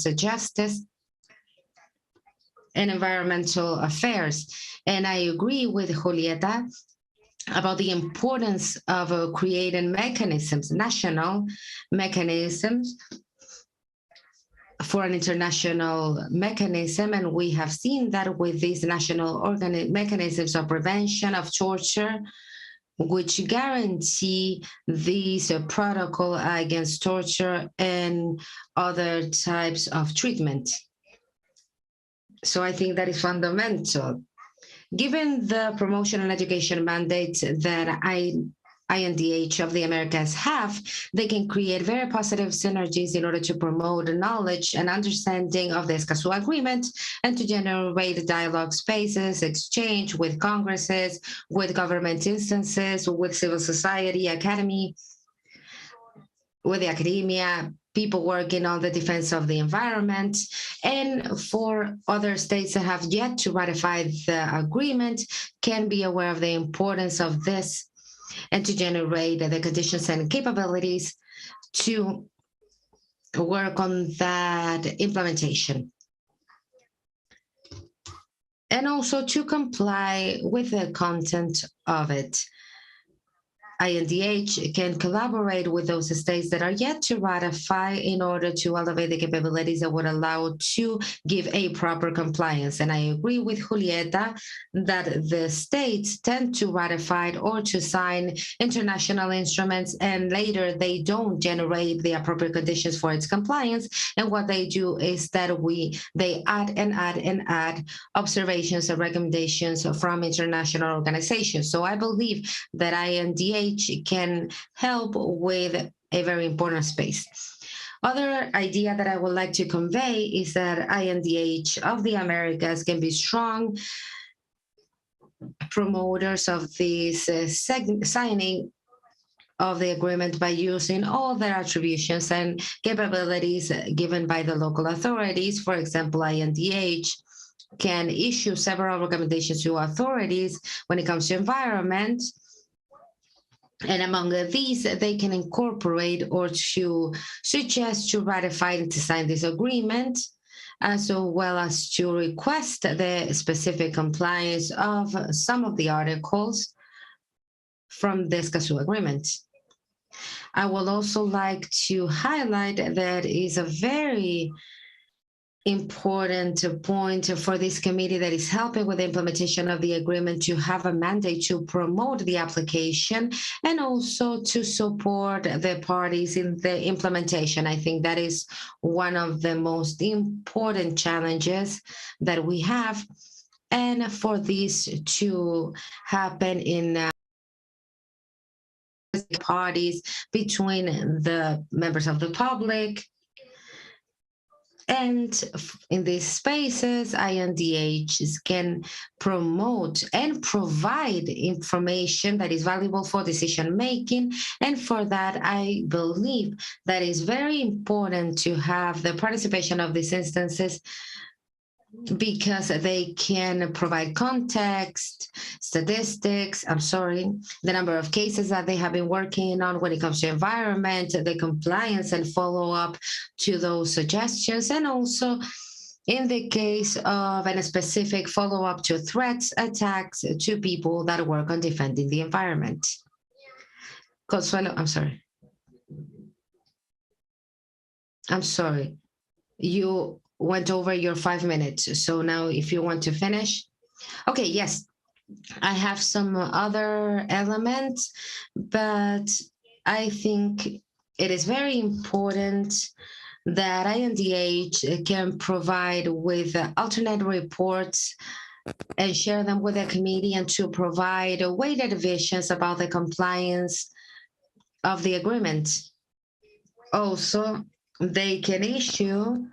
justice and environmental affairs. And I agree with Julieta about the importance of creating mechanisms, national mechanisms for an international mechanism. And we have seen that with these national mechanisms of prevention of torture, which guarantee these protocol against torture and other types of treatment. So I think that is fundamental. Given the promotion and education mandate that INDH of the Americas have, they can create very positive synergies in order to promote knowledge and understanding of the Escazú Agreement and to generate dialogue spaces, exchange with congresses, with government instances, with civil society, academy, with the academia, people working on the defense of the environment, and for other states that have yet to ratify the agreement can be aware of the importance of this and to generate the conditions and capabilities to work on that implementation. And also to comply with the content of it. INDH can collaborate with those states that are yet to ratify in order to elevate the capabilities that would allow to give a proper compliance. And I agree with Julieta that the states tend to ratify or to sign international instruments and later they don't generate the appropriate conditions for its compliance. And what they do is that they add observations and recommendations from international organizations. So I believe that INDH can help with a very important space. Other idea that I would like to convey is that INDH of the Americas can be strong promoters of this signing of the agreement by using all their attributions and capabilities given by the local authorities. For example, INDH can issue several recommendations to authorities when it comes to environment. And among these, they can incorporate or to suggest to ratify and to sign this agreement, as well as to request the specific compliance of some of the articles from the Escazú Agreement. I would also like to highlight that is a very important point for this committee that is helping with the implementation of the agreement to have a mandate to promote the application and also to support the parties in the implementation. I think that is one of the most important challenges that we have. And for this to happen in parties between the members of the public, and in these spaces, INDHs can promote and provide information that is valuable for decision making. And for that, I believe that is very important to have the participation of these instances because they can provide context, statistics, the number of cases that they have been working on when it comes to environment, the compliance and follow-up to those suggestions, and also in the case of a specific follow-up to threats, attacks to people that work on defending the environment. Consuelo, I'm sorry. You went over your 5 minutes. So now if you want to finish. Okay, yes, I have some other elements, but I think it is very important that INDH can provide with alternate reports and share them with the committee and to provide weighted visions about the compliance of the agreement. Also, they can issue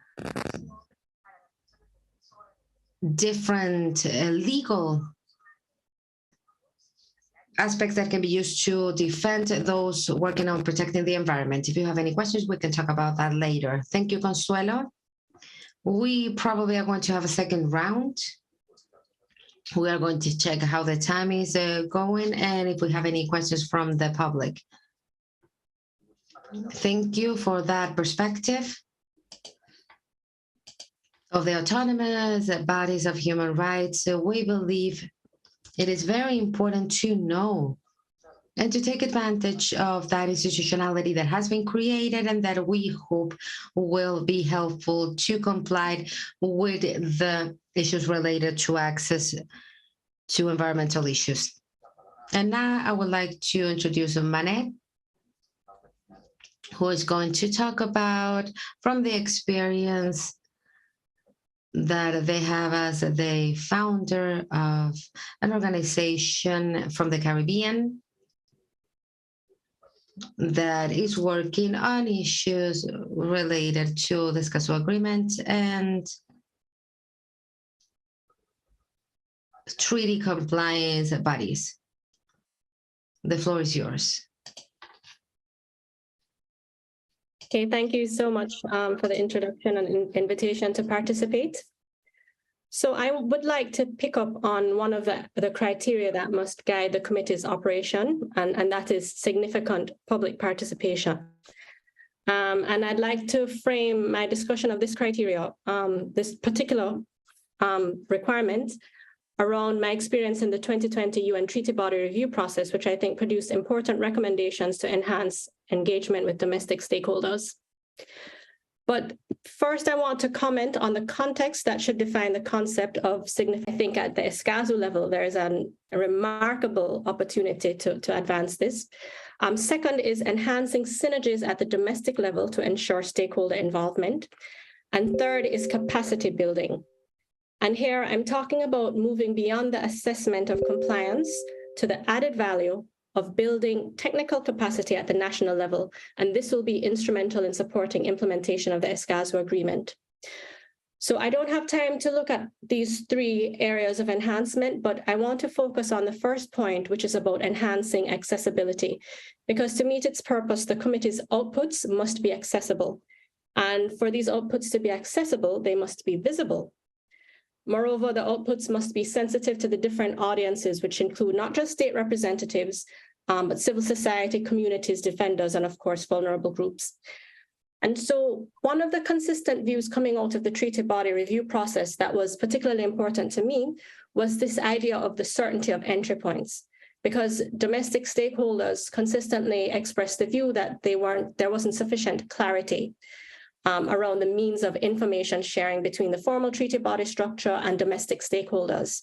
different legal aspects that can be used to defend those working on protecting the environment. If you have any questions, we can talk about that later. Thank you, Consuelo. We probably are going to have a second round. We are going to check how the time is going and if we have any questions from the public. Thank you for that perspective. of the autonomous bodies of human rights, we believe it is very important to know and to take advantage of that institutionality that has been created and that we hope will be helpful to comply with the issues related to access to environmental issues. And now I would like to introduce Manette, who is going to talk about from the experience that they have as the founder of an organization from the Caribbean that is working on issues related to the Escazú Agreement and treaty compliance bodies. The floor is yours. Okay, thank you so much for the introduction and invitation to participate. So I would like to pick up on one of the criteria that must guide the committee's operation, and that is significant public participation. And I'd like to frame my discussion of this criteria, this particular requirement, around my experience in the 2020 UN Treaty Body Review process, which I think produced important recommendations to enhance engagement with domestic stakeholders. But first, I want to comment on the context that should define the concept of significant. I think at the Escazú level, there is a remarkable opportunity to advance this. Second is enhancing synergies at the domestic level to ensure stakeholder involvement. And third is capacity building. And here I'm talking about moving beyond the assessment of compliance to the added value of building technical capacity at the national level, and this will be instrumental in supporting implementation of the Escazú Agreement. So I don't have time to look at these three areas of enhancement, but I want to focus on the first point, which is about enhancing accessibility, because to meet its purpose, the committee's outputs must be accessible. And for these outputs to be accessible, they must be visible. Moreover, the outputs must be sensitive to the different audiences, which include not just state representatives, but civil society, communities, defenders, and of course, vulnerable groups. And so one of the consistent views coming out of the treaty body review process that was particularly important to me was this idea of the certainty of entry points, because domestic stakeholders consistently expressed the view that there wasn't sufficient clarity around the means of information sharing between the formal treaty body structure and domestic stakeholders.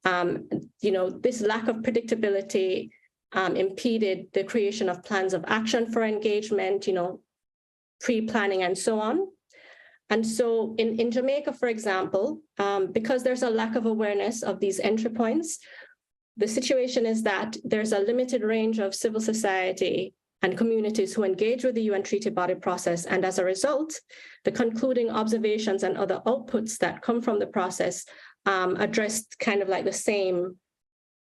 This lack of predictability impeded the creation of plans of action for engagement, pre-planning and so on. And so in Jamaica, for example, because there's a lack of awareness of these entry points, the situation is that there's a limited range of civil society and communities who engage with the UN treaty body process. And as a result, the concluding observations and other outputs that come from the process addressed kind of like the same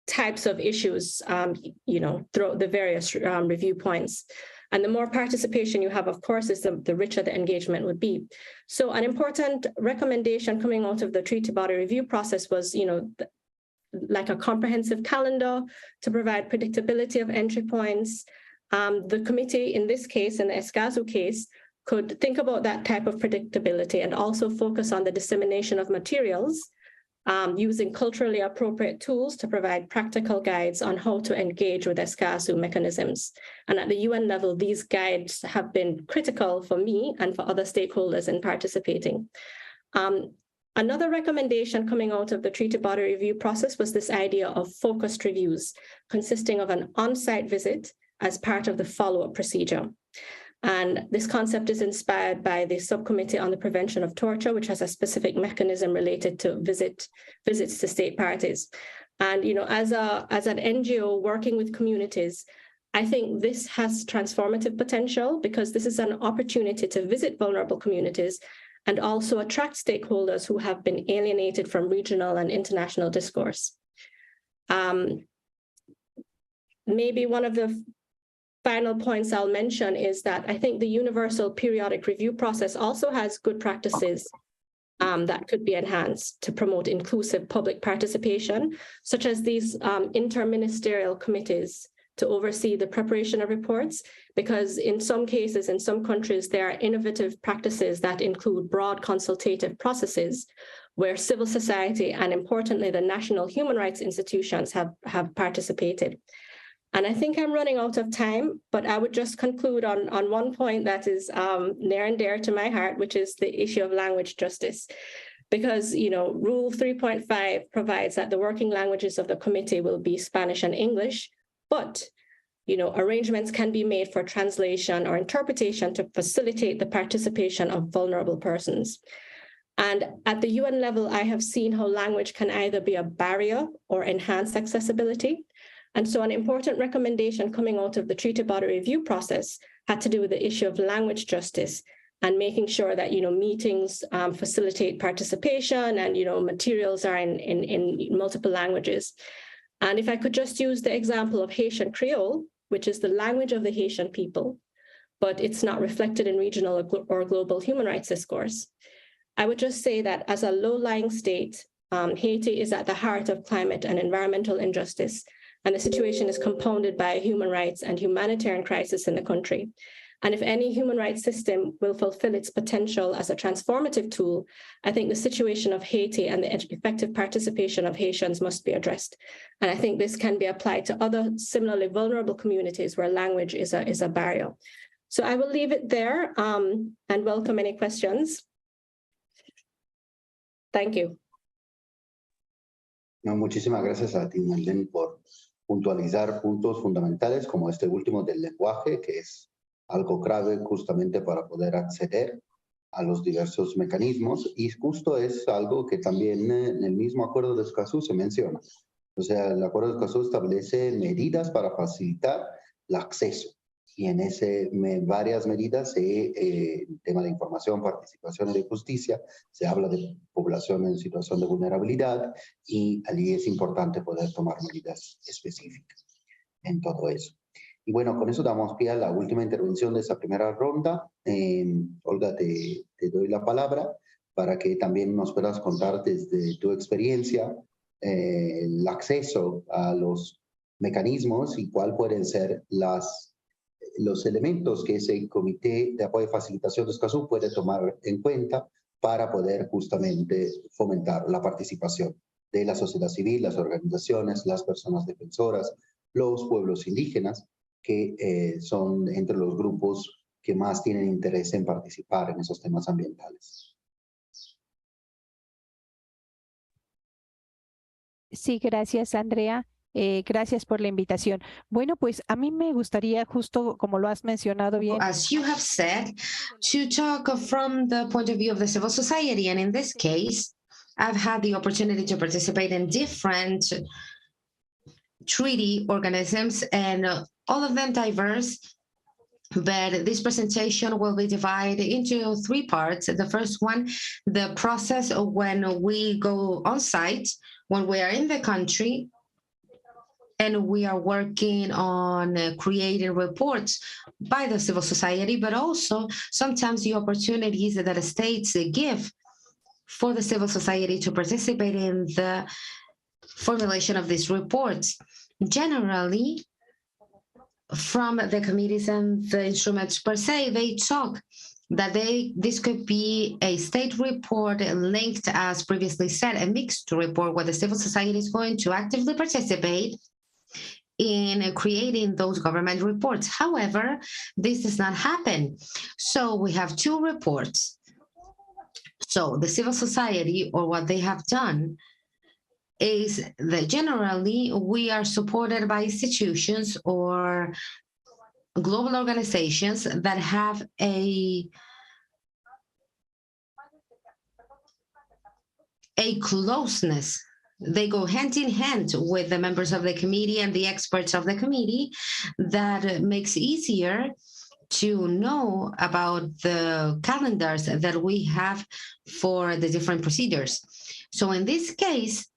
types of issues, throughout the various review points. And the more participation you have, of course, is the richer the engagement would be. So an important recommendation coming out of the treaty body review process was, like a comprehensive calendar to provide predictability of entry points. The committee, in this case, in the Escazú case, could think about that type of predictability and also focus on the dissemination of materials using culturally appropriate tools to provide practical guides on how to engage with Escazú mechanisms. And at the UN level, these guides have been critical for me and for other stakeholders in participating. Another recommendation coming out of the treaty body review process was this idea of focused reviews, consisting of an on-site visit as part of the follow-up procedure. And this concept is inspired by the Subcommittee on the Prevention of Torture, which has a specific mechanism related to visits to state parties. And as an NGO working with communities, I think this has transformative potential because this is an opportunity to visit vulnerable communities and also attract stakeholders who have been alienated from regional and international discourse. Maybe one of the final points I'll mention is that I think the Universal Periodic Review process also has good practices that could be enhanced to promote inclusive public participation, such as these interministerial committees to oversee the preparation of reports, because in some cases, in some countries, there are innovative practices that include broad consultative processes where civil society and, importantly, the national human rights institutions have participated. And I think I'm running out of time, but I would just conclude on one point that is near and dear to my heart, which is the issue of language justice. Because, Rule 3.5 provides that the working languages of the committee will be Spanish and English, but, arrangements can be made for translation or interpretation to facilitate the participation of vulnerable persons. And at the UN level, I have seen how language can either be a barrier or enhance accessibility. And so an important recommendation coming out of the treaty body review process had to do with the issue of language justice and making sure that, meetings facilitate participation and, materials are in multiple languages. And if I could just use the example of Haitian Creole, which is the language of the Haitian people, but it's not reflected in regional or global human rights discourse. I would just say that as a low-lying state, Haiti is at the heart of climate and environmental injustice, and the situation is compounded by a human rights and humanitarian crisis in the country. And if any human rights system will fulfill its potential as a transformative tool, I think the situation of Haiti and the effective participation of Haitians must be addressed. And I think this can be applied to other similarly vulnerable communities where language is a barrier. So I will leave it there and welcome any questions. Thank you. No, muchísimas gracias a ti, Marlene, por puntualizar puntos fundamentales como este último del lenguaje, que es algo clave justamente para poder acceder a los diversos mecanismos, y justo es algo que también en el mismo acuerdo de Escazú se menciona. O sea, el acuerdo de Escazú establece medidas para facilitar el acceso, y en varias medidas, tema de información, participación y de justicia, se habla de población en situación de vulnerabilidad, y allí es importante poder tomar medidas específicas en todo eso. Y bueno, con eso damos pie a la última intervención de esa primera ronda. Olga, te doy la palabra para que también nos puedas contar desde tu experiencia el acceso a los mecanismos y cuál pueden ser los elementos que ese Comité de Apoyo y Facilitación de Escazú puede tomar en cuenta para poder justamente fomentar la participación de la sociedad civil, las organizaciones, las personas defensoras, los pueblos indígenas, que son entre los grupos que más tienen interés en participar en esos temas ambientales. Sí, gracias, Andrea. Gracias por la invitación. Bueno, pues a mí me gustaría, justo como lo has mencionado bien, as you have said, to talk from the point of view of the civil society. And in this case, I've had the opportunity to participate in different treaty organisms, and all of them diverse. But this presentation will be divided into three parts. The first one, the process of when we go on site, when we are in the country, and we are working on creating reports by the civil society, but also sometimes the opportunities that the states give for the civil society to participate in the formulation of these reports. Generally, from the committees and the instruments per se, they talk that this could be a state report linked, as previously said, a mixed report where the civil society is going to actively participate in creating those government reports. However, this does not happen. So we have two reports. So the civil society, or what they have done, is that generally we are supported by institutions or global organizations that have a closeness. They go hand in hand with the members of the committee and the experts of the committee. That makes it easier to know about the calendars that we have for the different procedures. So in this case,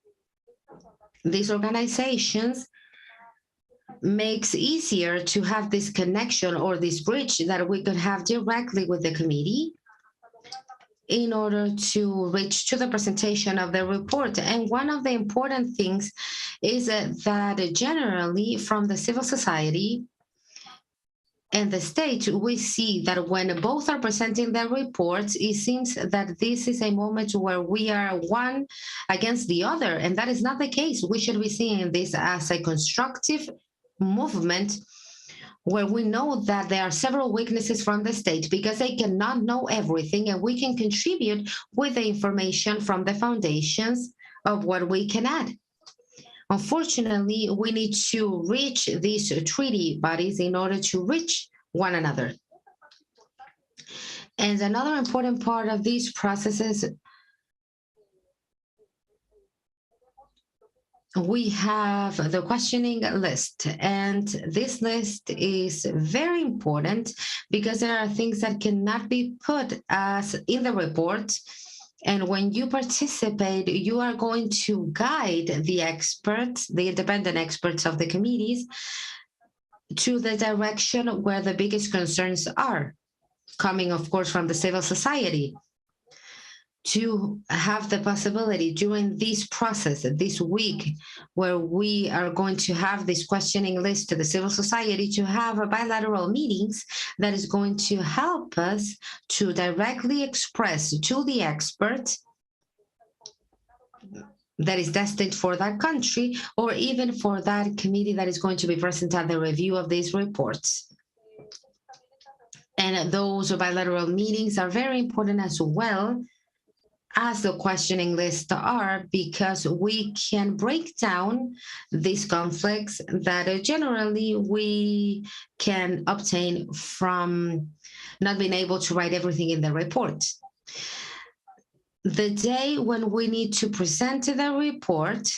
these organizations makes easier to have this connection or this bridge that we could have directly with the committee in order to reach to the presentation of the report. And one of the important things is that generally from the civil society and the state, we see that when both are presenting their reports, it seems that this is a moment where we are one against the other, and that is not the case. We should be seeing this as a constructive movement where we know that there are several weaknesses from the state because they cannot know everything, and we can contribute with the information from the foundations of what we can add. Unfortunately, we need to reach these treaty bodies in order to reach one another. And another important part of these processes, we have the questioning list, and this list is very important because there are things that cannot be put as in the report. And when you participate, you are going to guide the experts, the independent experts of the committees, to the direction where the biggest concerns are, coming, of course, from the civil society. To have the possibility during this process, this week, where we are going to have this questioning list to the civil society, to have a bilateral meetings that is going to help us to directly express to the expert that is destined for that country, or even for that committee that is going to be present at the review of these reports. And those bilateral meetings are very important as well as the questioning list are, because we can break down these conflicts that generally we can obtain from not being able to write everything in the report. The day when we need to present the report,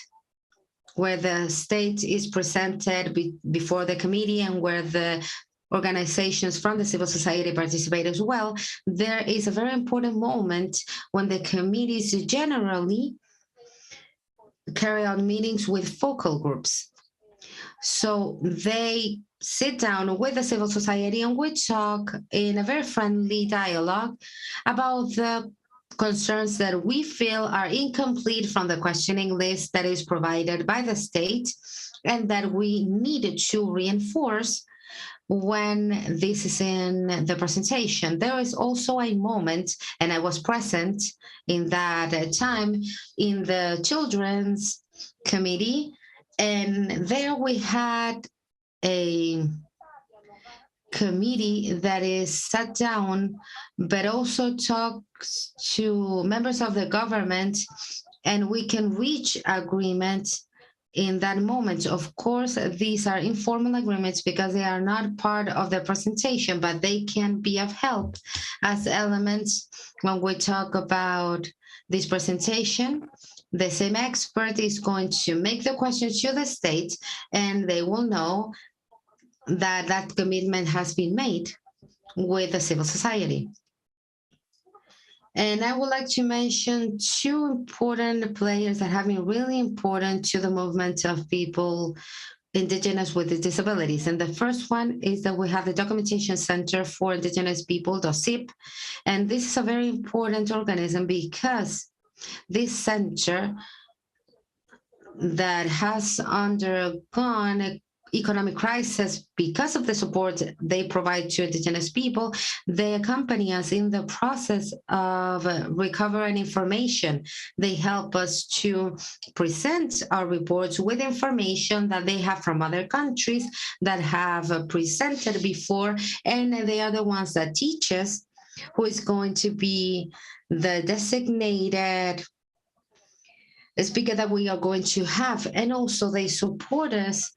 where the state is presented before the committee and where the organizations from the civil society participate as well, there is a very important moment when the committees generally carry out meetings with focal groups. So they sit down with the civil society and we talk in a very friendly dialogue about the concerns that we feel are incomplete from the questioning list that is provided by the state and that we needed to reinforce when this is in the presentation. There is also a moment, and I was present in that time, in the Children's Committee, and there we had a committee that is sat down, but also talks to members of the government, and we can reach agreement in that moment. Of course, these are informal agreements because they are not part of the presentation, but they can be of help as elements when we talk about this presentation. The same expert is going to make the questions to the state, and they will know that that commitment has been made with the civil society. And I would like to mention two important players that have been really important to the movement of people indigenous with disabilities. And the first one is that we have the Documentation Center for Indigenous People, DOCIP. And this is a very important organism because this center that has undergone economic crisis because of the support they provide to indigenous people, they accompany us in the process of recovering information. They help us to present our reports with information that they have from other countries that have presented before, and they are the ones that teach us who is going to be the designated speaker that we are going to have. And also they support us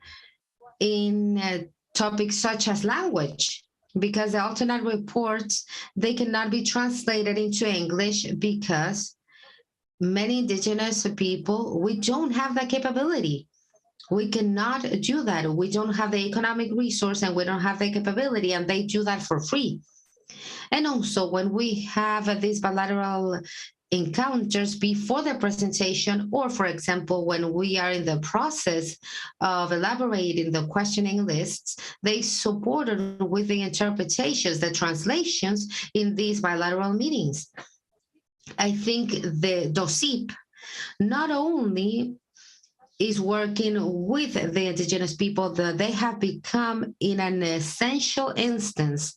in topics such as language, because the alternate reports, they cannot be translated into English because many indigenous people, we don't have that capability. We cannot do that. We don't have the economic resource and we don't have the capability, and they do that for free. And also when we have these bilateral encounters before the presentation, or for example, when we are in the process of elaborating the questioning lists, they supported with the interpretations, the translations in these bilateral meetings. I think the DOCIP not only is working with the indigenous people, that they have become in an essential instance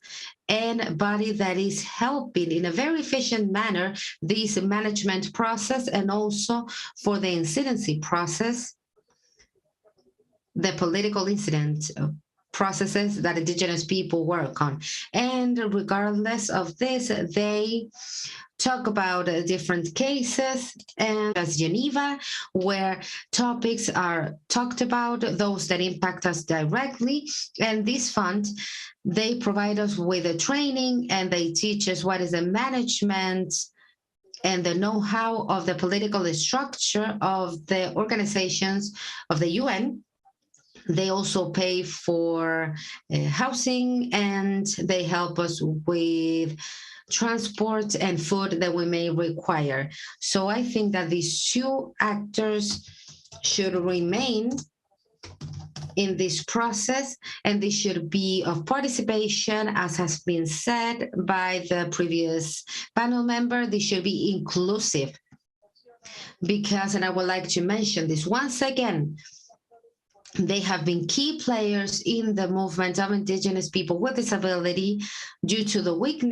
and body that is helping in a very efficient manner this management process and also for the incidency process, the political incident processes that indigenous people work on. And regardless of this, they talk about different cases, and as Geneva, where topics are talked about, those that impact us directly. And this fund, they provide us with a training and they teach us what is the management and the know-how of the political structure of the organizations of the UN. They also pay for housing, and they help us with transport and food that we may require. So I think that these two actors should remain in this process, and they should be of participation, as has been said by the previous panel member. They should be inclusive because, and I would like to mention this once again, they have been key players in the movement of indigenous people with disability due to the weak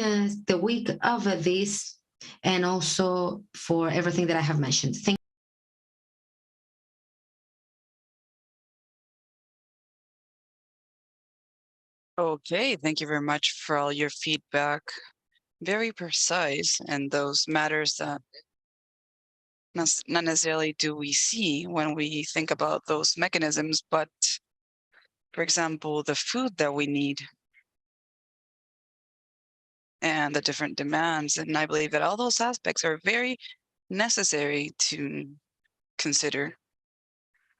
of this, and also for everything that I have mentioned. Thank Okay, thank you very much for all your feedback. Very precise, and those matters that not necessarily do we see when we think about those mechanisms, but for example, the food that we need and the different demands. And I believe that all those aspects are very necessary to consider.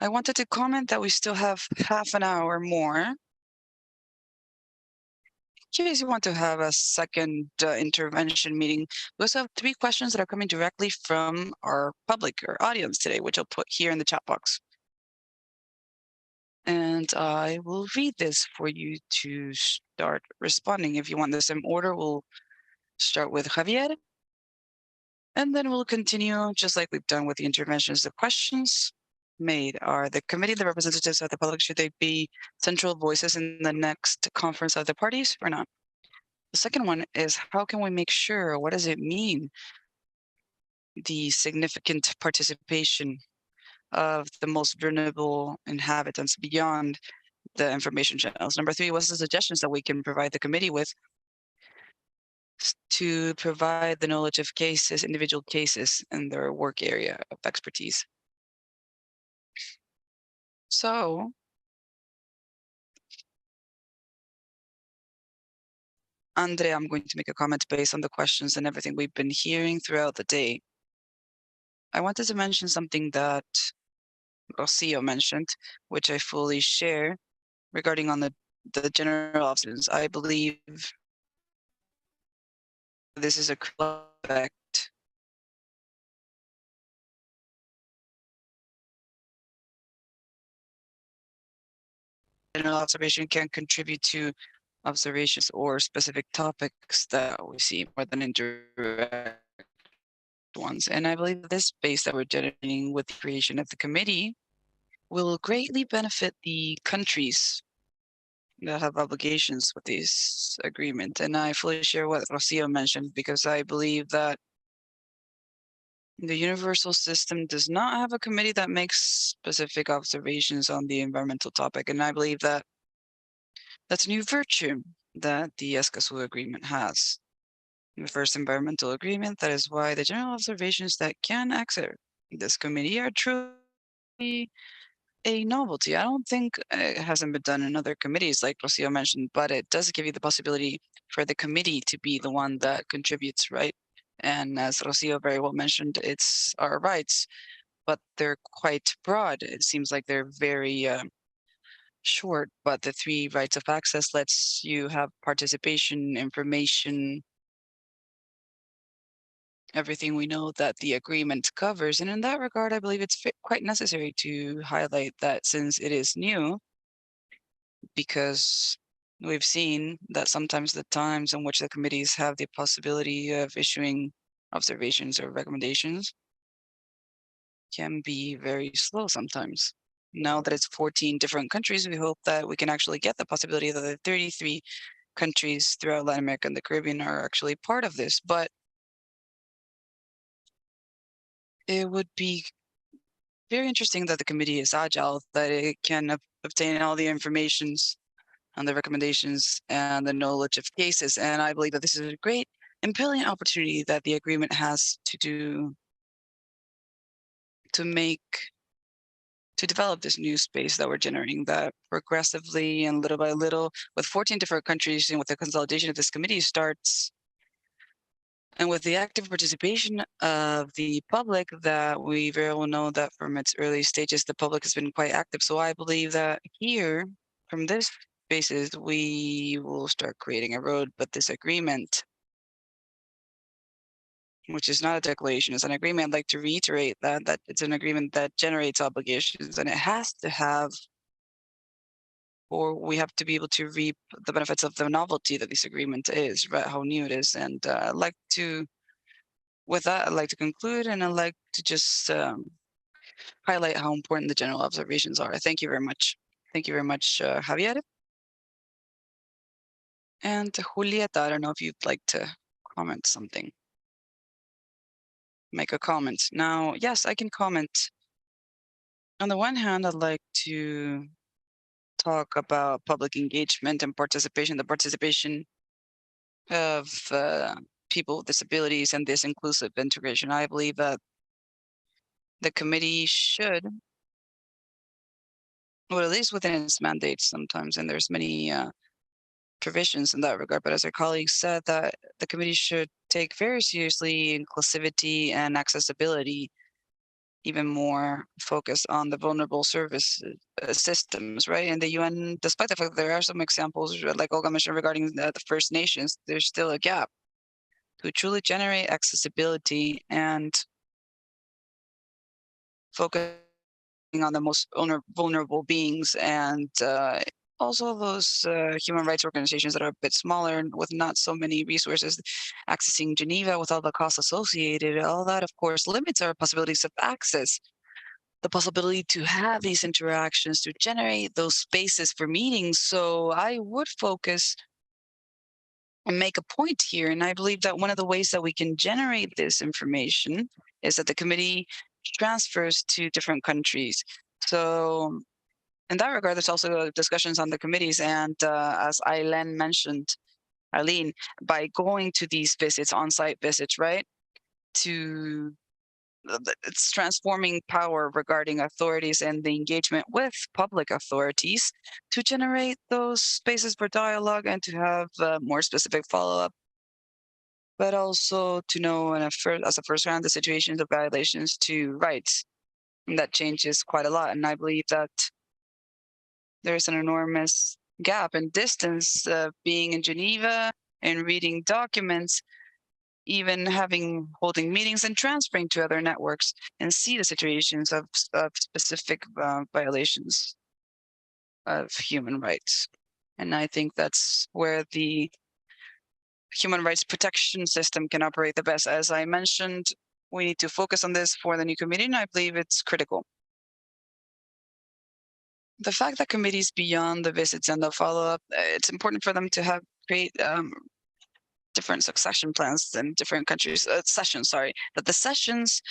I wanted to comment that we still have half an hour more. In case you want to have a second intervention meeting, we also have 3 questions that are coming directly from our public or audience today, which I'll put here in the chat box. And I will read this for you to start responding. If you want this in order, we'll start with Javier. And then we'll continue just like we've done with the interventions. The questions made are: the committee, the representatives of the public, should they be central voices in the next conference of the parties or not? The second one is: how can we make sure, what does it mean, the significant participation of the most vulnerable inhabitants beyond the information channels? Number 3, what's the suggestions that we can provide the committee with to provide the knowledge of cases, individual cases in their work area of expertise? So Andre, I'm going to make a comment based on the questions and everything we've been hearing throughout the day. I wanted to mention something that Rocio mentioned, which I fully share, regarding on the general officers. I believe this is a effect. General observation can contribute to observations or specific topics that we see more than indirect ones. And I believe this space that we're generating with the creation of the committee will greatly benefit the countries that have obligations with this agreement. And I fully share what Rocio mentioned, because I believe that the universal system does not have a committee that makes specific observations on the environmental topic. And I believe that that's a new virtue that the Escazú agreement has. The first environmental agreement. That is why the general observations that can exit this committee are truly a novelty. I don't think it hasn't been done in other committees, like Rocio mentioned, but it does give you the possibility for the committee to be the one that contributes, right? And as Rocio very well mentioned, it's our rights, but they're quite broad. It seems like they're very short, but the 3 rights of access lets you have participation, information, everything we know that the agreement covers. And in that regard, I believe it's quite necessary to highlight that, since it is new, because we've seen that sometimes the times in which the committees have the possibility of issuing observations or recommendations can be very slow sometimes. Now that it's 14 different countries, we hope that we can actually get the possibility that the 33 countries throughout Latin America and the Caribbean are actually part of this, but it would be very interesting that the committee is agile, that it can obtain all the informations and the recommendations and the knowledge of cases. And I believe that this is a great and brilliant opportunity that the agreement has to develop this new space that we're generating, that progressively and little by little, with 14 different countries and with the consolidation of this committee starts, and with the active participation of the public, that we very well know that from its early stages, the public has been quite active. So I believe that here, from this basis, we will start creating a road, but this agreement, which is not a declaration, it's an agreement. I'd like to reiterate that it's an agreement that generates obligations, and it has to have, or we have to be able to reap the benefits of the novelty that this agreement is, right? How new it is. And with that, I'd like to conclude, and I'd like to just highlight how important the general observations are. Thank you very much. Thank you very much, Javier. And Julieta, I don't know if you'd like to comment something. Make a comment. Now, yes, I can comment. On the one hand, I'd like to talk about public engagement and participation, the participation of people with disabilities and this inclusive integration. I believe that the committee should, well, at least within its mandate sometimes, and there's many provisions in that regard, but as our colleagues said, that the committee should take very seriously inclusivity and accessibility, even more focus on the vulnerable service systems, right? In the UN, despite the fact that there are some examples, like Olga mentioned regarding the First Nations, there's still a gap to truly generate accessibility and focusing on the most vulnerable beings, and also those human rights organizations that are a bit smaller and with not so many resources, accessing Geneva with all the costs associated. All that, of course, limits our possibilities of access, the possibility to have these interactions, to generate those spaces for meetings. So I would focus and make a point here. And I believe that one of the ways that we can generate this information is that the committee transfers to different countries. So in that regard, there's also discussions on the committees. And as Aileen mentioned, by going to these visits, on-site visits, right, it's transforming power regarding authorities and the engagement with public authorities to generate those spaces for dialogue and to have more specific follow-up, but also to know as a first round the situations of violations to rights. And that changes quite a lot. And I believe that there's an enormous gap and distance being in Geneva and reading documents, even holding meetings and transferring to other networks and see the situations of specific violations of human rights. And I think that's where the human rights protection system can operate the best. As I mentioned, we need to focus on this for the new committee, and I believe it's critical. The fact that committees beyond the visits and the follow-up, it's important for them to create different succession plans in different countries, that the sessions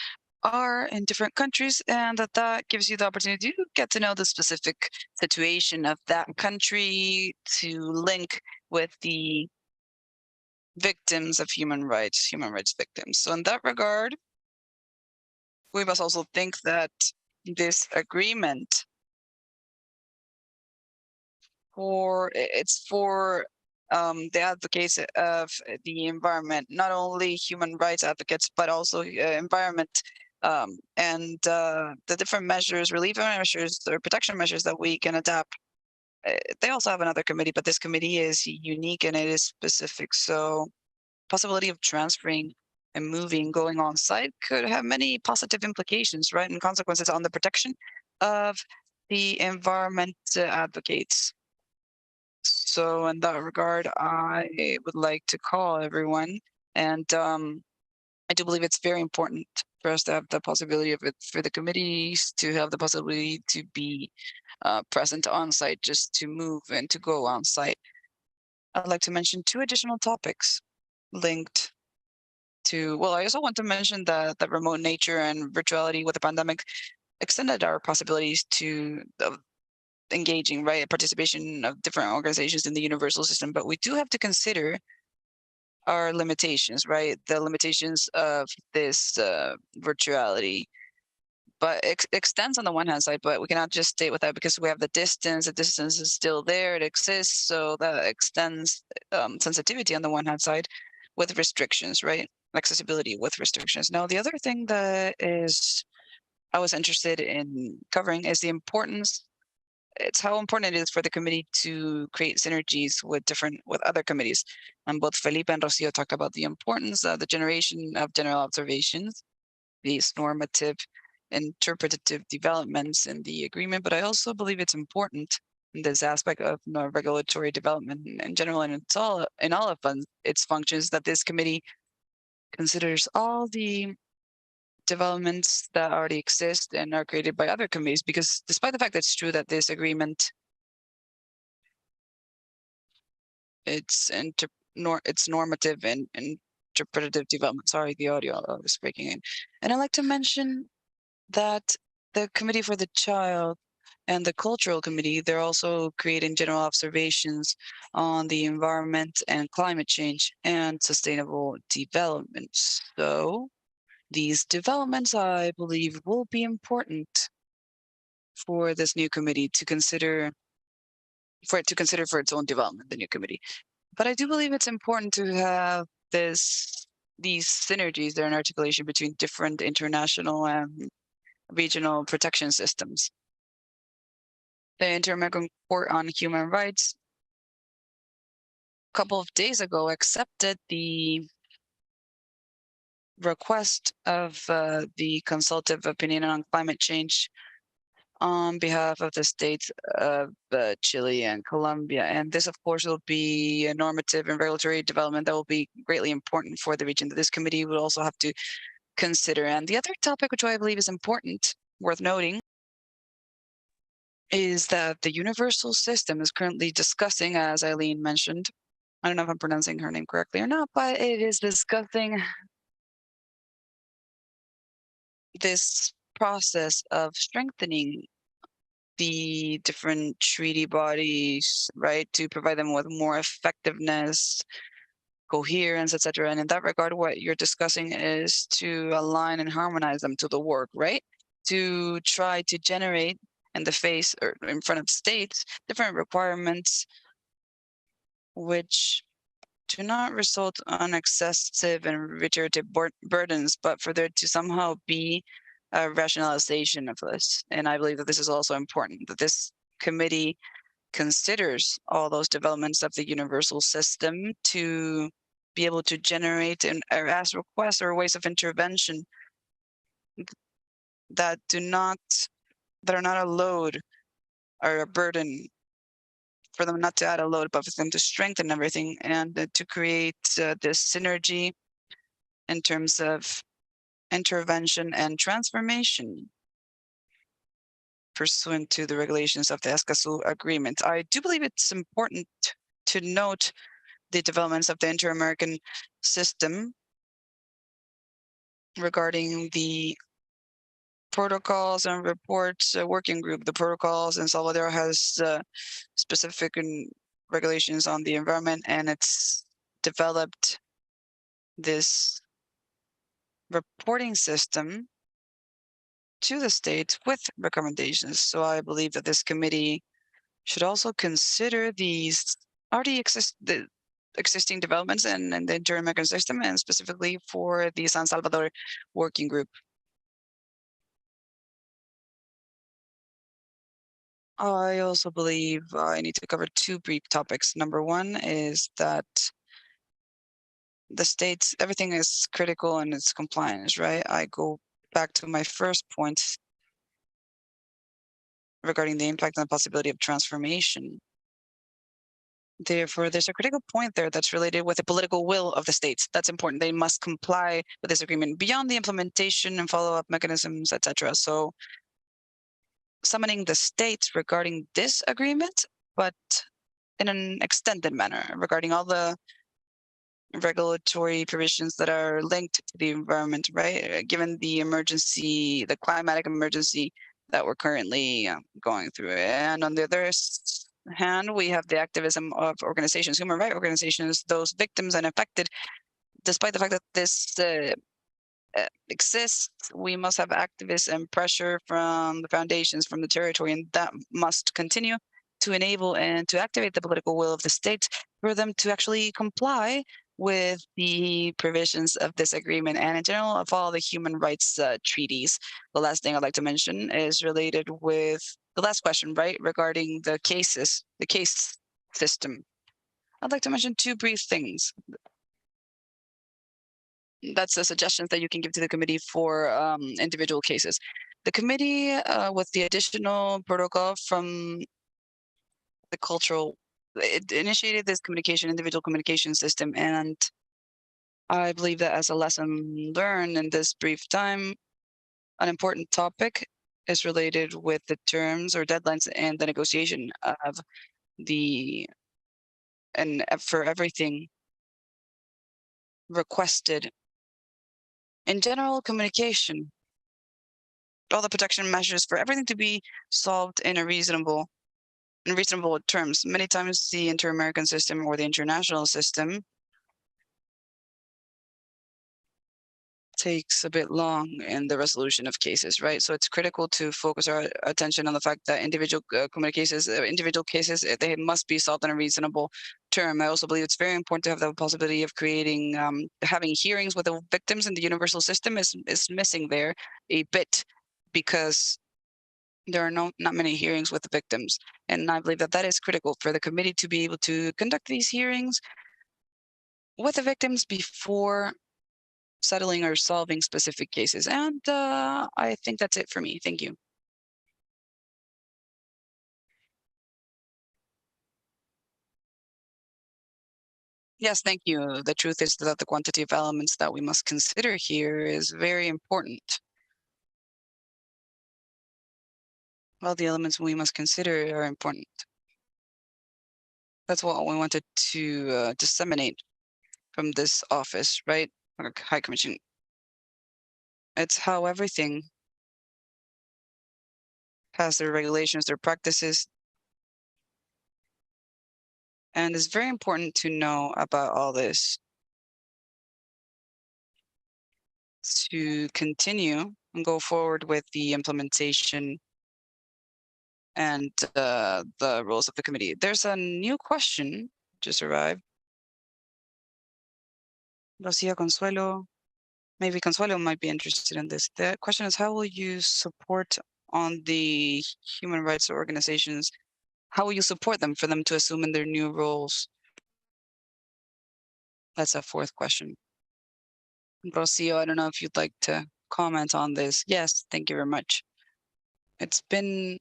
are in different countries, and that gives you the opportunity to get to know the specific situation of that country, to link with the victims of human rights victims. So in that regard, we must also think that this agreement it's for the advocates of the environment, not only human rights advocates, but also environment and the different measures, relief measures or protection measures that we can adapt. They also have another committee, but this committee is unique and it is specific. So possibility of transferring and moving, going on site could have many positive implications, right? And consequences on the protection of the environment advocates. So in that regard, I would like to call everyone and I do believe it's very important for us to have the possibility of it, for the committees to have the possibility to be present on site, just to move and to go on site. I'd like to mention 2 additional topics linked to, well, I also want to mention that the remote nature and virtuality with the pandemic extended our possibilities to engaging, right, participation of different organizations in the universal system, but we do have to consider our limitations, right? The limitations of this virtuality, but it extends on the one hand side, but we cannot just stay with that because we have the distance is still there, it exists, so that extends sensitivity on the one hand side with restrictions, right? Accessibility with restrictions. Now, the other thing that is I was interested in covering is the importance. It's how important it is for the committee to create synergies with other committees. And both Felipe and Rocio talked about the importance of the generation of general observations, these normative, interpretative developments in the agreement. But I also believe it's important in this aspect of regulatory development in general, and it's all in all of its functions, that this committee considers all the developments that already exist and are created by other committees, because despite the fact that it's true that this agreement, it's normative and interpretative development. Sorry, the audio was breaking in. And I'd like to mention that the Committee for the Child and the Cultural Committee, they're also creating general observations on the environment and climate change and sustainable development. So these developments, I believe, will be important for this new committee to consider, for its own development, the new committee. But I do believe it's important to have these synergies there in articulation between different international and regional protection systems. The Inter-American Court on Human Rights a couple of days ago accepted the request of the consultative opinion on climate change on behalf of the states of Chile and Colombia. And this, of course, will be a normative and regulatory development that will be greatly important for the region that this committee will also have to consider. And the other topic, which I believe is important, worth noting, is that the universal system is currently discussing, as Eileen mentioned, I don't know if I'm pronouncing her name correctly or not, but it is discussing this process of strengthening the different treaty bodies, right, to provide them with more effectiveness, coherence, etc. And in that regard, what you're discussing is to align and harmonize them to the work, right? To try to generate in the face or in front of states different requirements which do not result on excessive and reiterative burdens, but for there to somehow be a rationalization of this. And I believe that this is also important, that this committee considers all those developments of the universal system to be able to generate or ask requests or ways of intervention that are not a load or a burden, for them not to add a load, but for them to strengthen everything and to create this synergy in terms of intervention and transformation pursuant to the regulations of the Escazú Agreement. I do believe it's important to note the developments of the Inter-American system regarding the protocols and reports working group. The protocols in Salvador has specific regulations on the environment, and it's developed this reporting system to the states with recommendations. So I believe that this committee should also consider these existing developments in the Inter-American system, and specifically for the San Salvador working group. I also believe I need to cover 2 brief topics. Number 1 is that the states, everything is critical in its compliance, right? I go back to my first point regarding the impact and the possibility of transformation. Therefore, there's a critical point there that's related with the political will of the states. That's important. They must comply with this agreement beyond the implementation and follow-up mechanisms, etc. So summoning the states regarding this agreement, but in an extended manner regarding all the regulatory provisions that are linked to the environment, right? Given the emergency, the climatic emergency that we're currently going through. And on the other hand, we have the activism of organizations, human rights organizations, those victims and affected. Despite the fact that this exists, we must have activists and pressure from the foundations, from the territory, and that must continue to enable and to activate the political will of the state for them to actually comply with the provisions of this agreement and in general of all the human rights treaties. The last thing I'd like to mention is related with the last question, right, regarding the cases, the case system. I'd like to mention two brief things. That's the suggestions that you can give to the committee for individual cases. The committee, with the additional protocol from the cultural, it initiated this individual communication system, and I believe that as a lesson learned in this brief time, an important topic is related with the terms or deadlines and the negotiation of for everything requested. In general communication, all the protection measures for everything to be solved in reasonable terms. Many times the inter-American system or the international system takes a bit long in the resolution of cases, right? So it's critical to focus our attention on the fact that individual cases, they must be solved in a reasonable term. I also believe it's very important to have the possibility of creating, having hearings with the victims in the universal system is missing there a bit because there are not many hearings with the victims. And I believe that that is critical for the committee to be able to conduct these hearings with the victims before settling or solving specific cases. And I think that's it for me. Thank you. Yes, thank you. The truth is that the quantity of elements that we must consider here is very important. Well, the elements we must consider are important. That's what we wanted to disseminate from this office, right? Or High Commission. It's how everything has their regulations, their practices. And it's very important to know about all this to continue and go forward with the implementation and the rules of the committee. There's a new question just arrived. Rocia Consuelo, maybe Consuelo might be interested in this. The question is, how will you support on the human rights organizations? How will you support them for them to assume in their new roles? That's a fourth question. Rocio, I don't know if you'd like to comment on this. Yes, thank you very much. It's been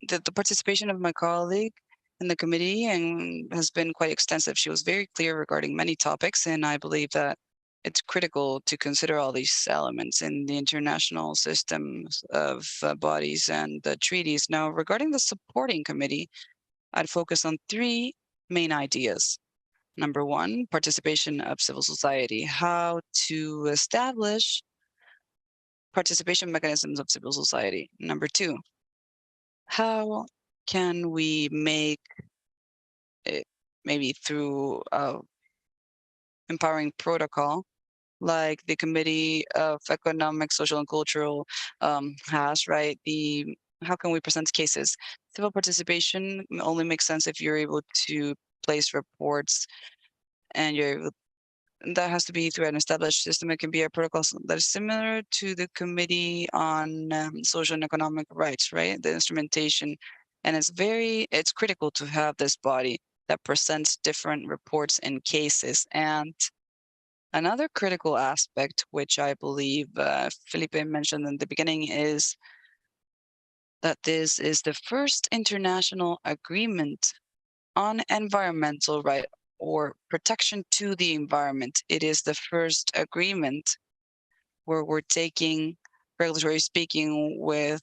the participation of my colleague in the committee and has been quite extensive. She was very clear regarding many topics, and I believe that it's critical to consider all these elements in the international systems of bodies and the treaties. Now, regarding the supporting committee, I'd focus on three main ideas. Number one, participation of civil society, how to establish participation mechanisms of civil society. Number two, how can we make it maybe through empowering protocol like the Committee of Economic, Social, and Cultural has, right? How can we present cases? Civil participation only makes sense if you're able to place reports and that has to be through an established system. It can be a protocol that is similar to the Committee on Social and Economic Rights, right? The instrumentation. And it's critical to have this body that presents different reports and cases. And another critical aspect, which I believe Felipe mentioned in the beginning, is that this is the first international agreement on environmental right or protection to the environment, it is the first agreement where we're taking, regulatory speaking, with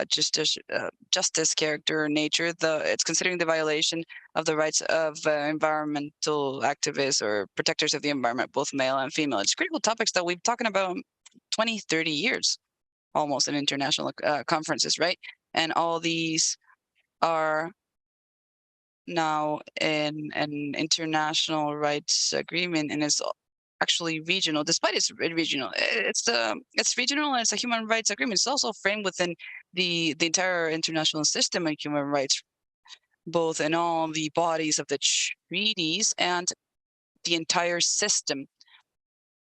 justice character nature. It's considering the violation of the rights of environmental activists or protectors of the environment, both male and female. It's critical topics that we've talking about 20, 30 years almost in international conferences, right? And all these are now in an international rights agreement, and it's actually regional. Despite it's regional, it's regional and it's a human rights agreement. It's also framed within the entire international system of human rights, both in all the bodies of the treaties and the entire system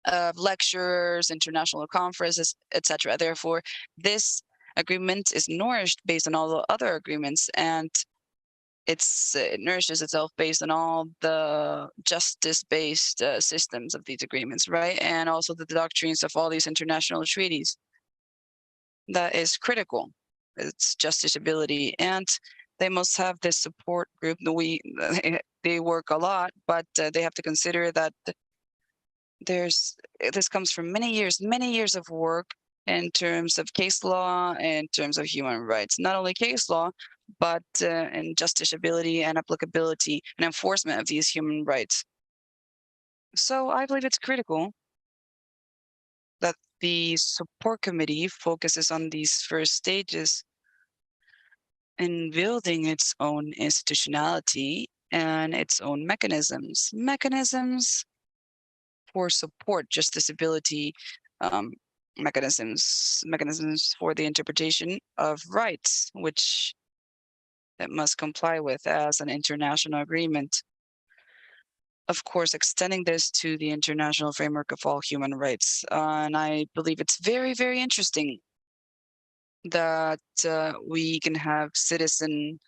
of lectures, international conferences, etc. Therefore, this agreement is nourished based on all the other agreements, and it nourishes itself based on all the justice-based systems of these agreements, right? And also the doctrines of all these international treaties. That is critical. It's justiciability, and they must have this support group. They work a lot, but they have to consider that this comes from many years of work in terms of case law, in terms of human rights, not only case law, but in justiciability and applicability and enforcement of these human rights. So I believe it's critical that the support committee focuses on these first stages in building its own institutionality and its own mechanisms for support, justiciability, mechanisms for the interpretation of rights, which it must comply with as an international agreement. Of course, extending this to the international framework of all human rights. And I believe it's very, very interesting that we can have citizen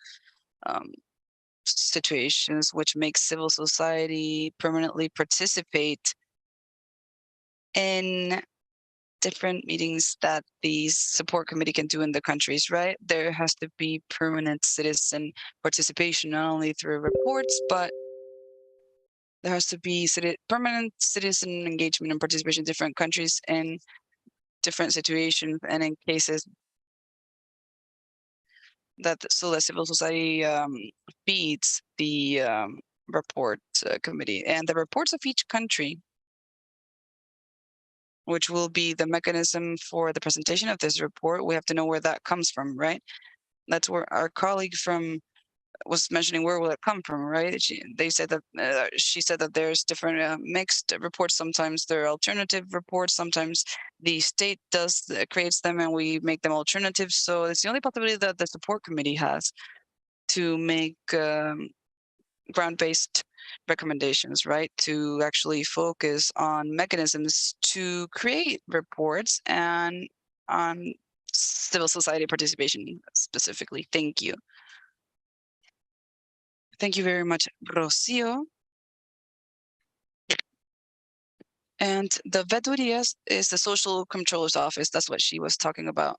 situations which make civil society permanently participate in different meetings that the support committee can do in the countries, right? There has to be permanent citizen participation, not only through reports, but there has to be permanent citizen engagement and participation in different countries and different situations, and in cases that so that civil society feeds the report committee, and the reports of each country, which will be the mechanism for the presentation of this report. We have to know where that comes from, right? That's where our colleague from was mentioning, where will it come from, right? She said that there's different mixed reports. Sometimes they're alternative reports. Sometimes the state creates them and we make them alternatives. So it's the only possibility that the support committee has to make ground-based recommendations, right? To actually focus on mechanisms to create reports and on civil society participation specifically. Thank you. Thank you very much, Rocio. And the Vedurías is the social controller's office. That's what she was talking about.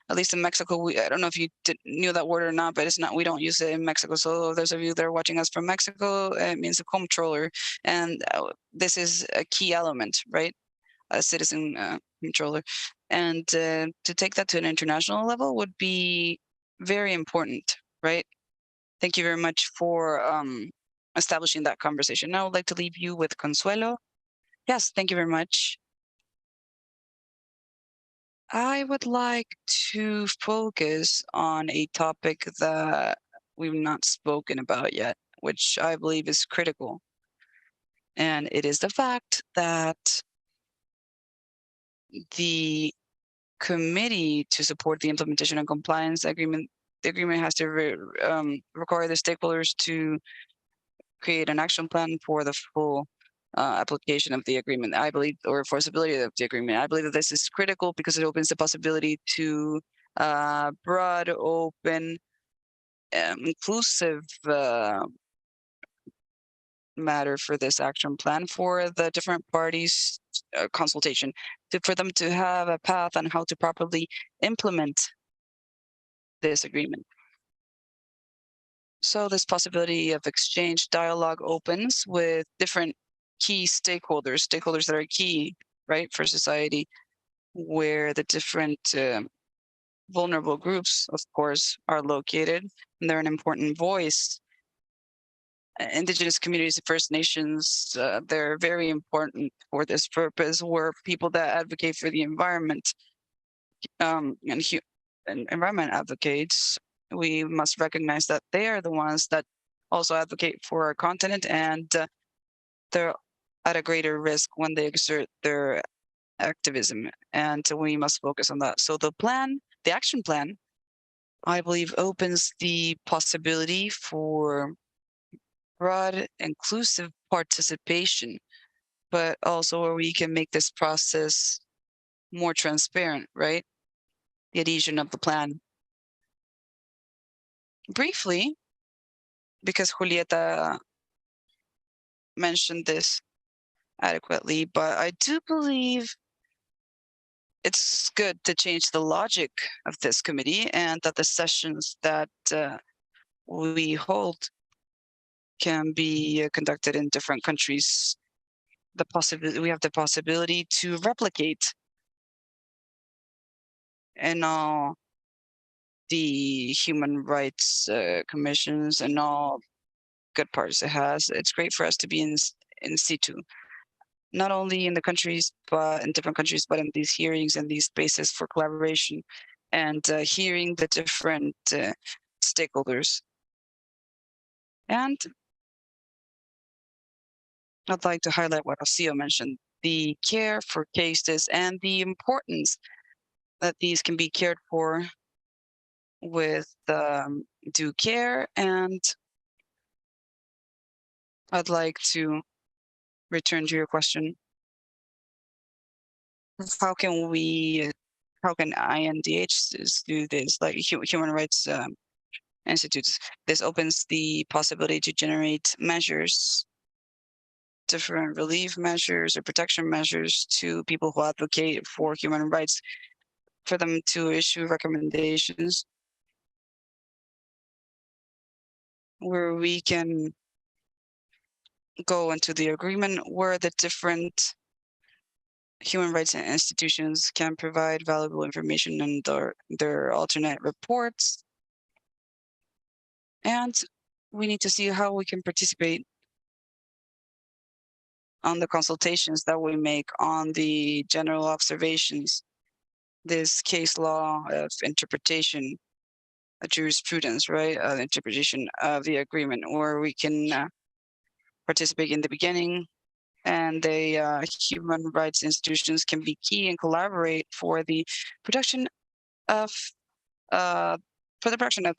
At least in Mexico, I don't know if you knew that word or not, but it's not, we don't use it in Mexico. So those of you that are watching us from Mexico, it means a comptroller. And this is a key element, right? A citizen controller. And to take that to an international level would be very important, right? Thank you very much for establishing that conversation. Now I would like to leave you with Consuelo. Yes, thank you very much. I would like to focus on a topic that we've not spoken about yet, which I believe is critical. And it is the fact that the committee to support the implementation and compliance agreement, the agreement has to require the stakeholders to create an action plan for the full application of the agreement, I believe, or enforceability of the agreement. I believe that this is critical because it opens the possibility to broad, open, inclusive matter for this action plan for the different parties consultation, for them to have a path on how to properly implement this agreement. So this possibility of exchange dialogue opens with different key stakeholders that are key, right, for society, where the different vulnerable groups, of course, are located, and they're an important voice. Indigenous communities, First Nations, they're very important for this purpose. We're people that advocate for the environment, and environment advocates. We must recognize that they are the ones that also advocate for our continent, and they're at a greater risk when they exert their activism, and we must focus on that. So the action plan, I believe, opens the possibility for broad, inclusive participation, but also where we can make this process more transparent, right? The adhesion of the plan. Briefly, because Julieta mentioned this adequately, but I do believe it's good to change the logic of this committee, and that the sessions that we hold can be conducted in different countries. We have the possibility to replicate in all the human rights commissions and all good parts it has. It's great for us to be in situ, not only in the countries, but in different countries, but in these hearings and these spaces for collaboration and hearing the different stakeholders. And I'd like to highlight what Rocio mentioned, the care for cases and the importance that these can be cared for with due care. And I'd like to return to your question. How can INDHs do this, like human rights institutes? This opens the possibility to generate measures, different relief measures or protection measures to people who advocate for human rights, for them to issue recommendations where we can go into the agreement where the different human rights institutions can provide valuable information in their alternate reports. And we need to see how we can participate on the consultations that we make on the general observations, this case law of interpretation, a jurisprudence, right? Interpretation of the agreement, where we can participate in the beginning, and the human rights institutions can be key and collaborate for the production of the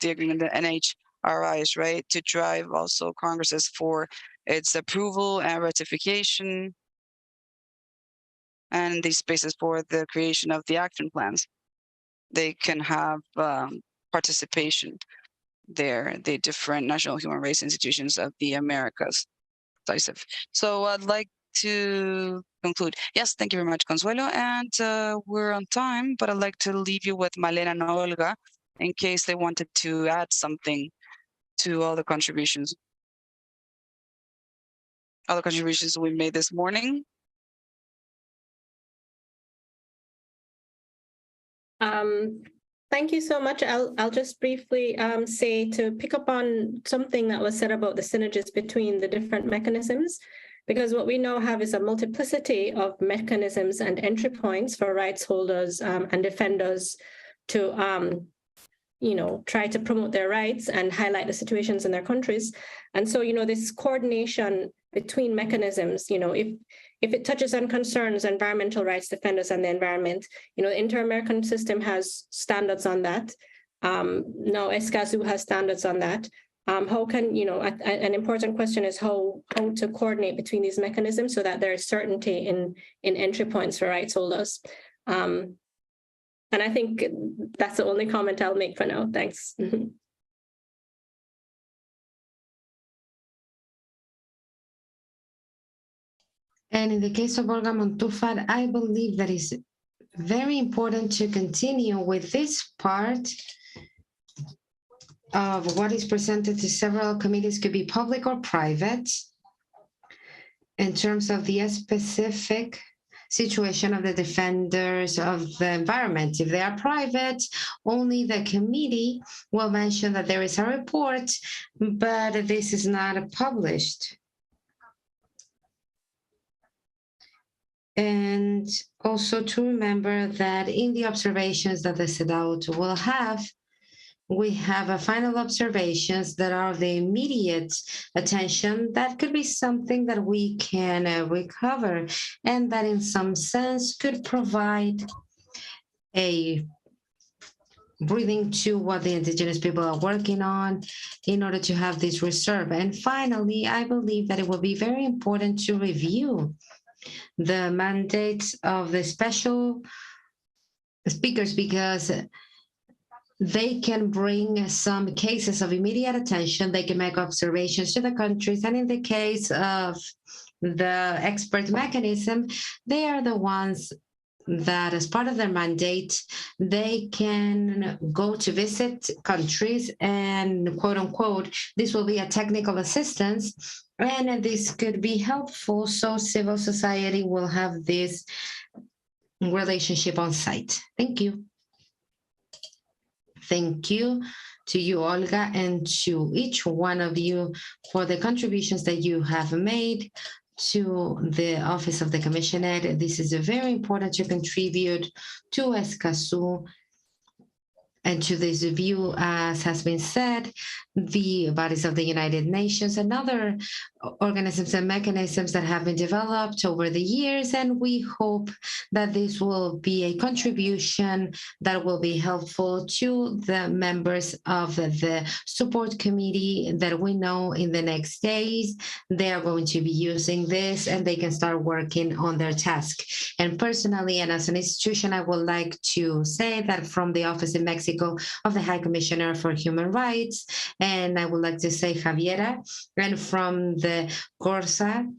agreement, the NHRIs, right? To drive also Congresses for its approval and ratification, and these spaces for the creation of the action plans. They can have participation there, the different national human rights institutions of the Americas. So I'd like to conclude. Yes, thank you very much, Consuelo. And we're on time, but I'd like to leave you with Malena and Olga in case they wanted to add something to all the contributions we made this morning. Thank you so much. I'll just briefly say, to pick up on something that was said about the synergies between the different mechanisms, because what we now have is a multiplicity of mechanisms and entry points for rights holders and defenders to try to promote their rights and highlight the situations in their countries. And so, this coordination between mechanisms, if it touches on concerns, environmental rights defenders and the environment, the Inter-American system has standards on that. Now Escazú has standards on that. How can, an important question is how to coordinate between these mechanisms so that there is certainty in entry points for rights holders. And I think that's the only comment I'll make for now. Thanks. And in the case of Olga Montúfar, I believe that it's very important to continue with this part of what is presented to several committees could be public or private. In terms of the specific situation of the defenders of the environment, if they are private, only the committee will mention that there is a report, but this is not published. And also to remember that in the observations that the CEDAW will have, we have a final observations that are of the immediate attention. That could be something that we can recover, and that in some sense could provide a breathing to what the indigenous people are working on in order to have this reserve. And finally, I believe that it will be very important to review the mandates of the special speakers, because they can bring some cases of immediate attention. They can make observations to the countries. And in the case of the expert mechanism, they are the ones that as part of their mandate, they can go to visit countries and quote unquote, this will be a technical assistance, and this could be helpful. So civil society will have this relationship on site. Thank you. Thank you to you, Olga, and to each one of you for the contributions that you have made to the Office of the Commissioner. This is very important to contribute to Escazú and to this view, as has been said, the bodies of the United Nations and other organisms and mechanisms that have been developed over the years. And we hope that this will be a contribution that will be helpful to the members of the support committee, that we know in the next days they are going to be using this and they can start working on their task. And personally, and as an institution, I would like to say that from the office in Mexico of the High Commissioner for Human Rights, and I would like to say Javiera, and from the CORSA,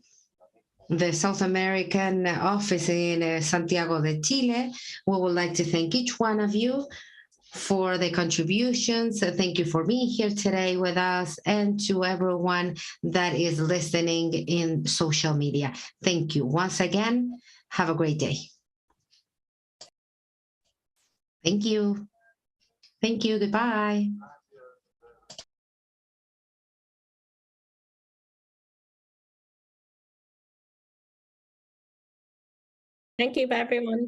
the South American office in Santiago de Chile, we would like to thank each one of you for the contributions. Thank you for being here today with us, and to everyone that is listening in social media. Thank you once again. Have a great day. Thank you. Thank you. Goodbye. Thank you, everyone.